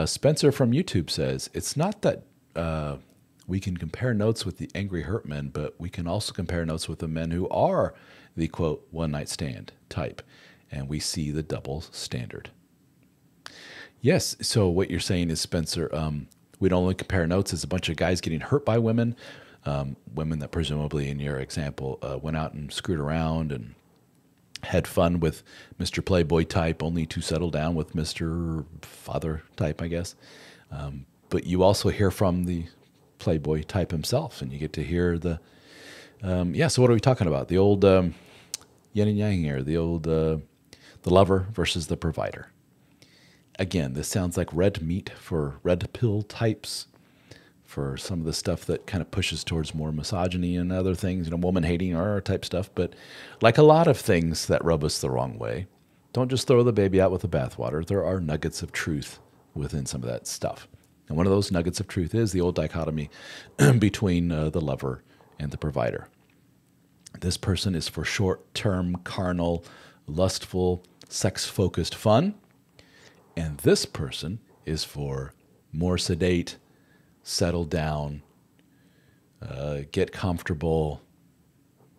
Spencer from YouTube says, it's not that we can compare notes with the angry hurt men, but we can also compare notes with the men who are the, quote, one-night stand type, and we see the double standard. Yes, so what you're saying is, Spencer, we'd only compare notes as a bunch of guys getting hurt by women, women that presumably, in your example, went out and screwed around and had fun with Mr. Playboy type, only to settle down with Mr. Father type, I guess. But you also hear from the Playboy type himself, and you get to hear the, so what are we talking about? The old yin and yang here, the old, the lover versus the provider. Again, this sounds like red meat for red pill types, for some of the stuff that kind of pushes towards more misogyny and other things, woman hating or type stuff. But like a lot of things that rub us the wrong way, don't just throw the baby out with the bathwater. There are nuggets of truth within some of that stuff. And one of those nuggets of truth is the old dichotomy between the lover and the provider. This person is for short-term, carnal, lustful, sex-focused fun. And this person is for more sedate, settle down, get comfortable,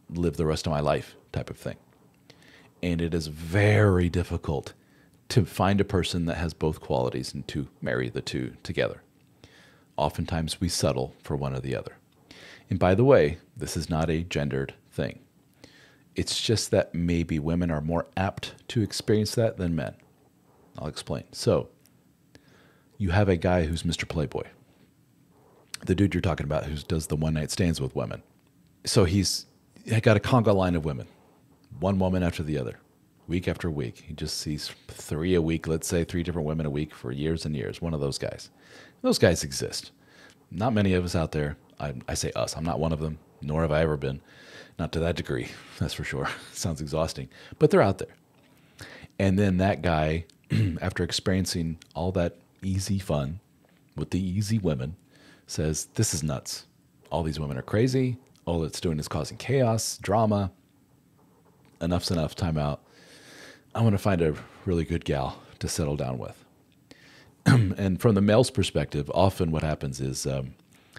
live the rest of my life type of thing. And it is very difficult to find a person that has both qualities and to marry the two together. Oftentimes we settle for one or the other. And by the way, this is not a gendered thing. It's just that maybe women are more apt to experience that than men. I'll explain. So, you have a guy who's Mr. Playboy. The dude you're talking about who does the one-night stands with women. So he's got a conga line of women. One woman after the other. Week after week. He just sees 3 a week, let's say 3 different women a week for years and years. One of those guys. Those guys exist. Not many of us out there. I say us. I'm not one of them, nor have I ever been. Not to that degree, that's for sure. Sounds exhausting. But they're out there. And then that guy, after experiencing all that easy fun with the easy women, says, this is nuts. All these women are crazy. All it's doing is causing chaos, drama. Enough's enough, time out. I want to find a really good gal to settle down with. And from the male's perspective, often what happens is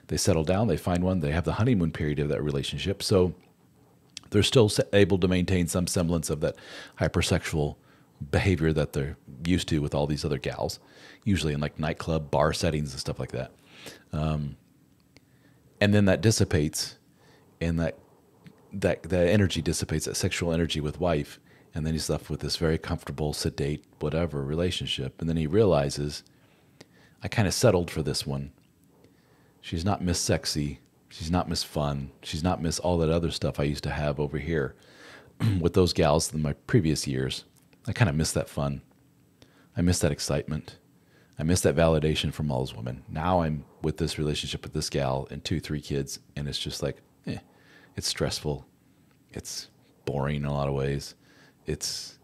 they settle down, they find one, they have the honeymoon period of that relationship, so they're still able to maintain some semblance of that hypersexual behavior that they're used to with all these other gals, usually in like nightclub, bar settings and stuff like that. And then that dissipates, and that energy dissipates, that sexual energy with wife, and then he's left with this very comfortable, sedate, whatever relationship. And then he realizes, I kind of settled for this one. She's not Miss Sexy. She's not Miss Fun. She's not Miss all that other stuff I used to have over here with those gals in my previous years. I kind of miss that fun. I miss that excitement. I miss that validation from all those women. Now I'm with this relationship with this gal and 2, 3 kids, and it's just like, it's stressful. It's boring in a lot of ways. It's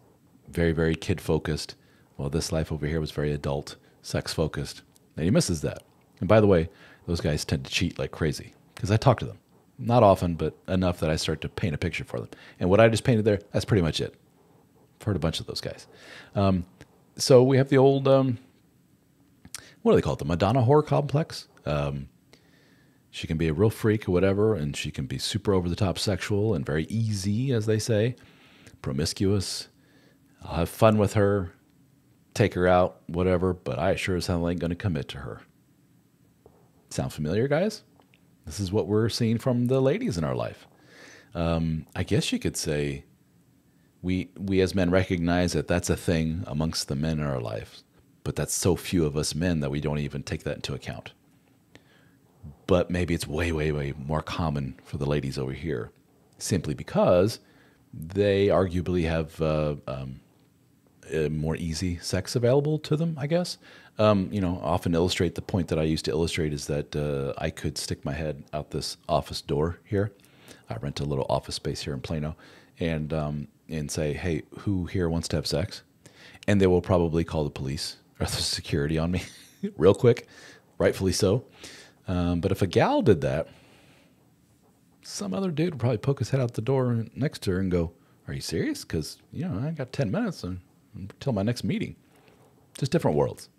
very, very kid-focused. Well, this life over here was very adult, sex-focused. And he misses that. And by the way, those guys tend to cheat like crazy because I talk to them. Not often, but enough that I start to paint a picture for them. And what I just painted there, that's pretty much it. I've heard a bunch of those guys. So we have the old, what do they call it? The Madonna whore complex. She can be a real freak or whatever, and she can be super over-the-top sexual and very easy, as they say, promiscuous. I'll have fun with her, take her out, whatever, but I sure as hell ain't going to commit to her. Sound familiar, guys? This is what we're seeing from the ladies in our life. I guess you could say we as men recognize that that's a thing amongst the men in our life, but that's so few of us men that we don't even take that into account. But maybe it's way, way, way more common for the ladies over here, simply because they arguably have more easy sex available to them, I guess. Often illustrate the point that I used to illustrate is that I could stick my head out this office door here. I rent a little office space here in Plano, and say, hey, who here wants to have sex? And they will probably call the police or the security on me real quick, rightfully so. But if a gal did that, some other dude would probably poke his head out the door next to her and go, are you serious? Because, I got 10 minutes until my next meeting. Just different worlds.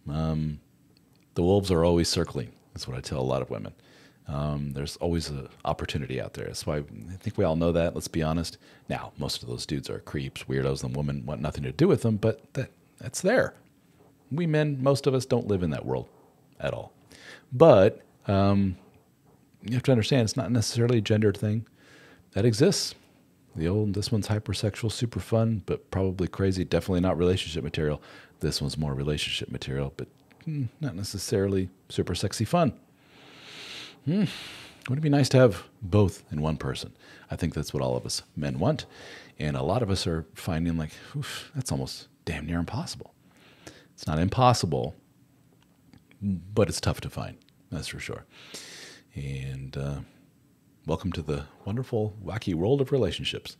The wolves are always circling. That's what I tell a lot of women. There's always an opportunity out there. That's why I think we all know that. Let's be honest. Now, most of those dudes are creeps, weirdos, and women want nothing to do with them, but that's there. We men, most of us don't live in that world at all. But you have to understand it's not necessarily a gendered thing. That exists. This one's hypersexual, super fun, but probably crazy. Definitely not relationship material. This one's more relationship material, but not necessarily super sexy fun. Wouldn't it be nice to have both in one person? I think that's what all of us men want. And a lot of us are finding like, that's almost damn near impossible. It's not impossible, but it's tough to find. That's for sure. And welcome to the wonderful, wacky world of relationships.